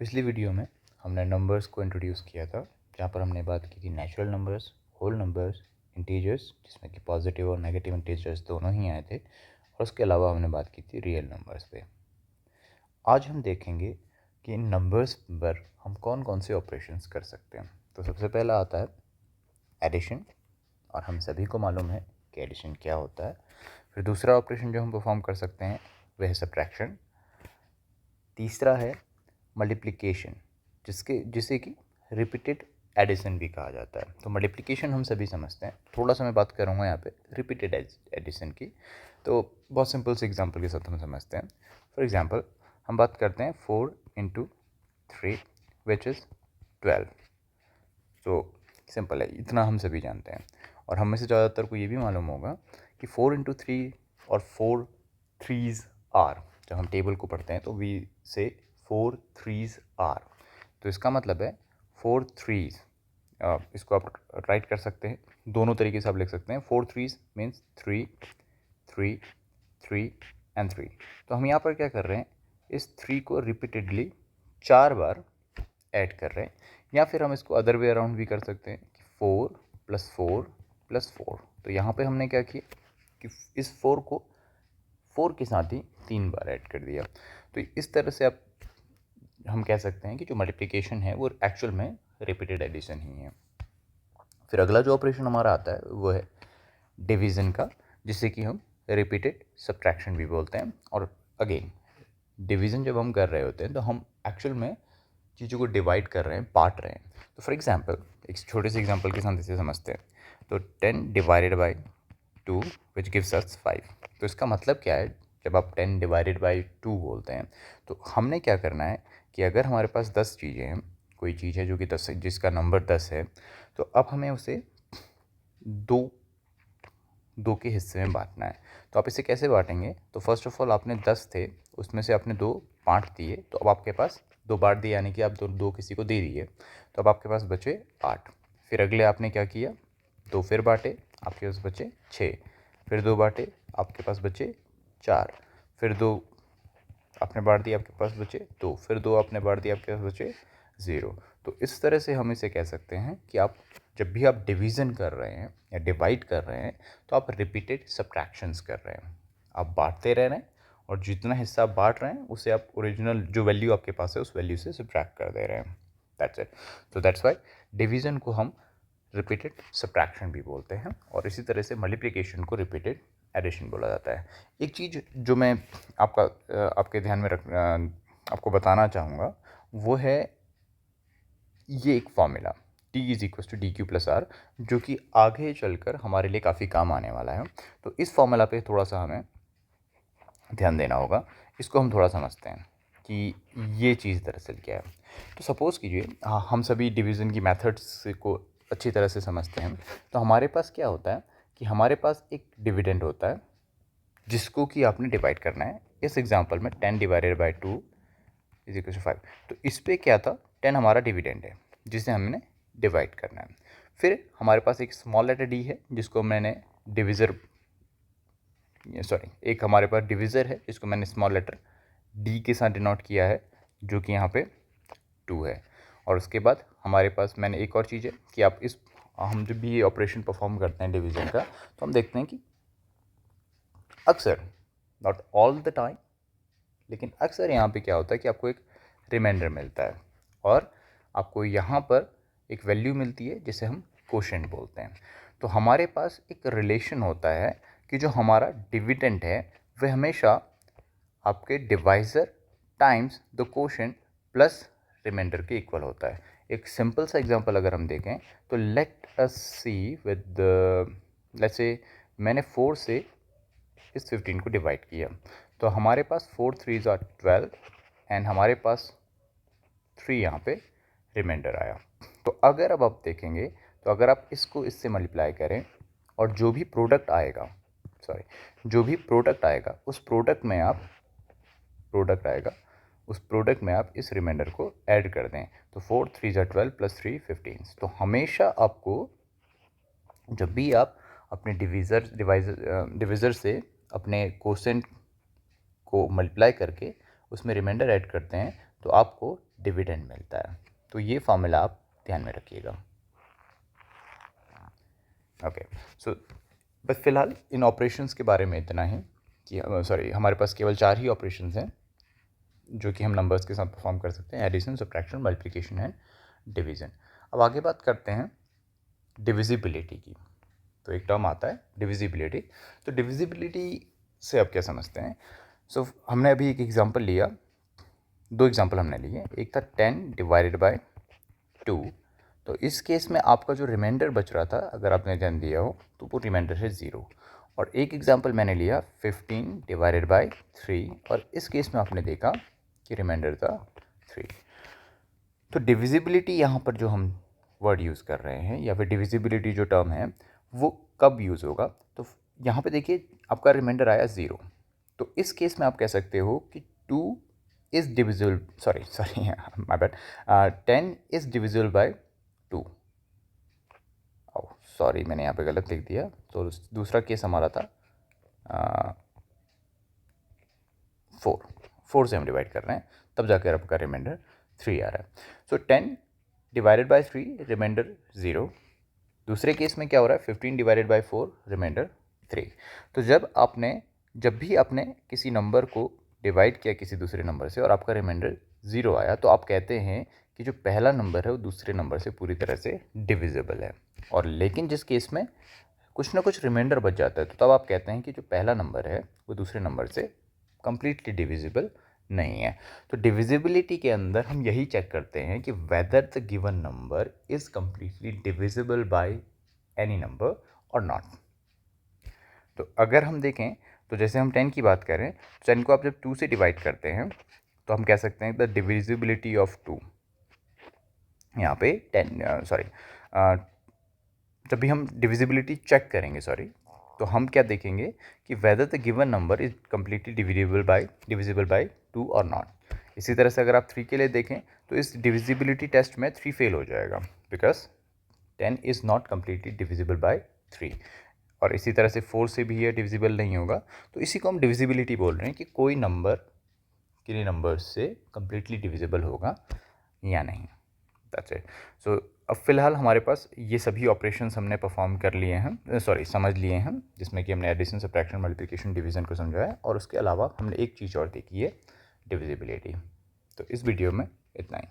पिछली वीडियो में हमने नंबर्स को इंट्रोड्यूस किया था, जहाँ पर हमने बात की थी natural numbers, whole numbers, integers, जिसमें कि पॉजिटिव और नेगेटिव इंटीजर्स दोनों ही आए थे, और उसके अलावा हमने बात की थी रियल नंबर्स पे। आज हम देखेंगे कि इन नंबर्स पर हम कौन कौन से ऑपरेशंस कर सकते हैं। तो सबसे पहला आता है एडिशन, और हम सभी को मालूम है कि एडिशन क्या होता है। फिर दूसरा ऑपरेशन जो हम परफॉर्म कर सकते हैं वह है सब्ट्रैक्शन। तीसरा है मल्टीप्लिकेशन, जिसे कि रिपीटेड एडिशन भी कहा जाता है। तो मल्टीप्लिकेशन हम सभी समझते हैं, थोड़ा सा मैं बात करूँगा यहाँ पे रिपीटेड एडिशन की। तो बहुत सिंपल से एग्जांपल के साथ हम समझते हैं। फॉर एग्जांपल हम बात करते हैं 4 इंटू 3 विच इज़ 12। तो सिंपल है, इतना हम सभी जानते हैं। और हम में से ज़्यादातर को ये भी मालूम होगा कि 4 इंटू 3 और 4 3s आर, जब हम टेबल को पढ़ते हैं तो वी से 4 3s आर। तो इसका मतलब है 4 3s, इसको आप राइट कर सकते हैं, दोनों तरीके से आप लिख सकते हैं। 4 3s मीन्स 3 3 3 एंड 3। तो हम यहाँ पर क्या कर रहे हैं, इस 3 को रिपीटेडली 4 बार ऐड कर रहे हैं। या फिर हम इसको अदर वे अराउंड भी कर सकते हैं कि 4 + 4 + 4। तो यहाँ पे हमने क्या किया कि इस 4 को 4 के साथ ही 3 बार ऐड कर दिया। तो इस तरह से आप हम कह सकते हैं कि जो मल्टीप्लिकेशन है वो एक्चुअल में रिपीटेड एडिशन ही है। फिर अगला जो ऑपरेशन हमारा आता है वो है डिवीज़न का, जिसे कि हम रिपीटेड सब्ट्रैक्शन भी बोलते हैं। और अगेन डिवीज़न जब हम कर रहे होते हैं तो हम एक्चुअल में चीज़ों को डिवाइड कर रहे हैं, बांट रहे हैं। तो फॉर एग्जांपल एक छोटे से एग्जांपल के साथ इसे समझते हैं। तो 10 divided by 2 which gives us 5। तो इसका मतलब क्या है, जब आप 10 डिवाइडेड बाई 2 बोलते हैं तो हमने क्या करना है कि अगर हमारे पास 10 चीज़ें हैं, कोई चीज़ है जो कि 10 जिसका नंबर 10 है, तो अब हमें उसे दो दो के हिस्से में बांटना है। तो आप इसे कैसे बांटेंगे, तो फर्स्ट ऑफ ऑल आपने 10 थे, उसमें से आपने 2 बांट दिए, तो अब आपके पास 2 बांट दिए, यानी कि आप दो किसी को दे दिए, तो अब आपके पास बचे 8। फिर अगले आपने क्या किया, 2 फिर बांटे, आपके पास बचे 6। फिर 2 बांटे, आपके पास बचे 4। फिर 2 आपने बांट दिया, आपके पास बचे 2। फिर 2 आपने बांट दिया, आपके पास बचे 0। तो इस तरह से हम इसे कह सकते हैं कि आप जब भी आप डिवीज़न कर रहे हैं या डिवाइड कर रहे हैं तो आप रिपीटेड सब्ट्रैक्शंस कर रहे हैं। आप बांटते रह रहे हैं और जितना हिस्सा आप बांट रहे हैं उसे आप ओरिजिनल जो वैल्यू आपके पास है उस वैल्यू से सब्ट्रैक्ट कर दे रहे हैं। That's it. तो दैट्स वाई डिवीज़न को हम रिपीटेड सब्ट्रैक्शन भी बोलते हैं, और इसी तरह से मल्टीप्लिकेशन को रिपीटेड एडिशन बोला जाता है। एक चीज़ जो मैं आपके ध्यान में आपको बताना चाहूँगा वो है ये एक फॉर्मूला T=dq+r, जो कि आगे चलकर हमारे लिए काफ़ी काम आने वाला है। तो इस फॉर्मूला पे थोड़ा सा हमें ध्यान देना होगा, इसको हम थोड़ा समझते हैं कि ये चीज़ दरअसल क्या है। तो सपोज़ कीजिए हम सभी डिवीज़न की मेथड्स को अच्छी तरह से समझते हैं। तो हमारे पास क्या होता है कि हमारे पास एक डिविडेंड होता है जिसको कि आपने डिवाइड करना है। इस एग्जांपल में 10 डिवाइडेड बाई 2 = 5। तो इस पे क्या था, 10 हमारा डिविडेंड है जिसे हमने डिवाइड करना है। फिर हमारे पास एक स्मॉल लेटर डी है जिसको मैंने एक हमारे पास डिविज़र है जिसको मैंने स्मॉल लेटर डी के साथ डिनोट किया है, जो कि यहाँ पे 2 है। और उसके बाद हमारे पास मैंने एक और चीज़ है कि हम जब भी ये ऑपरेशन परफॉर्म करते हैं डिवीज़न का, तो हम देखते हैं कि अक्सर, नॉट ऑल द टाइम, लेकिन अक्सर यहाँ पे क्या होता है कि आपको एक रिमाइंडर मिलता है और आपको यहाँ पर एक वैल्यू मिलती है जिसे हम कोशेंट बोलते हैं। तो हमारे पास एक रिलेशन होता है कि जो हमारा डिविडेंड है वह हमेशा आपके divisor times the quotient plus remainder के इक्वल होता है। एक सिंपल सा एग्जांपल अगर हम देखें तो let us see with let's say मैंने 4 से इस 15 को डिवाइड किया, तो हमारे पास 4 3s are 12 एंड हमारे पास 3 यहाँ पे रिमाइंडर आया। तो अगर अब आप देखेंगे तो अगर आप इसको इससे मल्टीप्लाई करें और जो भी प्रोडक्ट आएगा उस प्रोडक्ट में आप इस रिमाइंडर को ऐड कर दें। तो 4 3s are 12 + 3 15। तो हमेशा आपको जब भी आप अपने डिविज़र से अपने कोसेंट को मल्टीप्लाई करके उसमें रिमाइंडर ऐड करते हैं तो आपको डिविडेंड मिलता है। तो ये फॉर्मूला आप ध्यान में रखिएगा। ओके, सो बस फिलहाल इन ऑपरेशंस के बारे में इतना ही कि हमारे पास केवल 4 ही ऑपरेशंस हैं जो कि हम नंबर्स के साथ परफॉर्म कर सकते हैं, addition, subtraction, multiplication and division. अब आगे बात करते हैं डिविजिबिलिटी की। तो एक टर्म आता है डिविजिबिलिटी। तो डिविजिबिलिटी से आप क्या समझते हैं? हमने अभी एक एग्जांपल लिया, 2 एग्जांपल हमने लिए। एक था 10 डिवाइडेड बाय 2। तो इस केस में आपका जो रिमाइंडर बच रहा था, अगर आपने 10 दिया हो तो वो रिमाइंडर है 0। और एक एग्जांपल मैंने लिया 15 डिवाइडेड बाय 3, और इस केस में आपने देखा कि रिमाइंडर था 3। तो डिविजिबिलिटी यहाँ पर जो हम वर्ड यूज़ कर रहे हैं, या फिर डिविजिबिलिटी जो टर्म है वो कब यूज़ होगा? तो यहाँ पे देखिए आपका रिमाइंडर आया 0। तो इस केस में आप कह सकते हो कि 2 is divisible, sorry my bad, 10 is divisible by 2। Sorry, मैंने यहाँ पे गलत लिख दिया। तो दूसरा केस हमारा था 4 से हम डिवाइड कर रहे हैं, तब जाकर आपका रिमाइंडर 3 आ रहा है। सो 10 डिवाइडेड बाय 3, रिमाइंडर 0। दूसरे केस में क्या हो रहा है? 15 डिवाइडेड बाय 4, रिमाइंडर 3। तो जब भी आपने किसी नंबर को डिवाइड किया किसी दूसरे नंबर से और आपका रिमाइंडर 0 आया, तो आप कहते हैं कि जो पहला नंबर है वो दूसरे नंबर से पूरी तरह से डिविजिबल है। और लेकिन जिस केस में कुछ ना कुछ रिमाइंडर बच जाता है, तो तब आप कहते हैं कि जो पहला नंबर है वो दूसरे नंबर से कंप्लीटली डिविजिबल नहीं है। तो डिविजिबिलिटी के अंदर हम यही चेक करते हैं कि whether the given number is completely divisible by any number और नॉट। तो अगर हम देखें तो जैसे हम 10 की बात करें, 10 को आप जब 2 से डिवाइड करते हैं तो हम कह सकते हैं द डिविजिबिलिटी ऑफ 2। यहाँ पे 10 जब भी हम डिविजिबिलिटी चेक करेंगे तो हम क्या देखेंगे कि whether the given number is completely divisible by 2 और नॉट। इसी तरह से अगर आप 3 के लिए देखें तो इस डिविजिबिलिटी टेस्ट में 3 फेल हो जाएगा, because 10 is not completely divisible by 3। और इसी तरह से 4 से भी ये डिविजिबल नहीं होगा। तो इसी को हम डिविजिबिलिटी बोल रहे हैं कि कोई नंबर किन्हीं नंबर से कम्प्लीटली डिविजिबल होगा या नहीं। That's it. सो अब फिलहाल हमारे पास ये सभी ऑपरेशंस हमने परफॉर्म कर लिए हैं, समझ लिए हैं, जिसमें कि हमने एडिशन, सब्ट्रैक्शन, मल्टीप्लिकेशन, डिवीज़न को समझाया, और उसके अलावा हमने एक चीज़ और देखी है, डिविजिबिलिटी। तो इस वीडियो में इतना ही।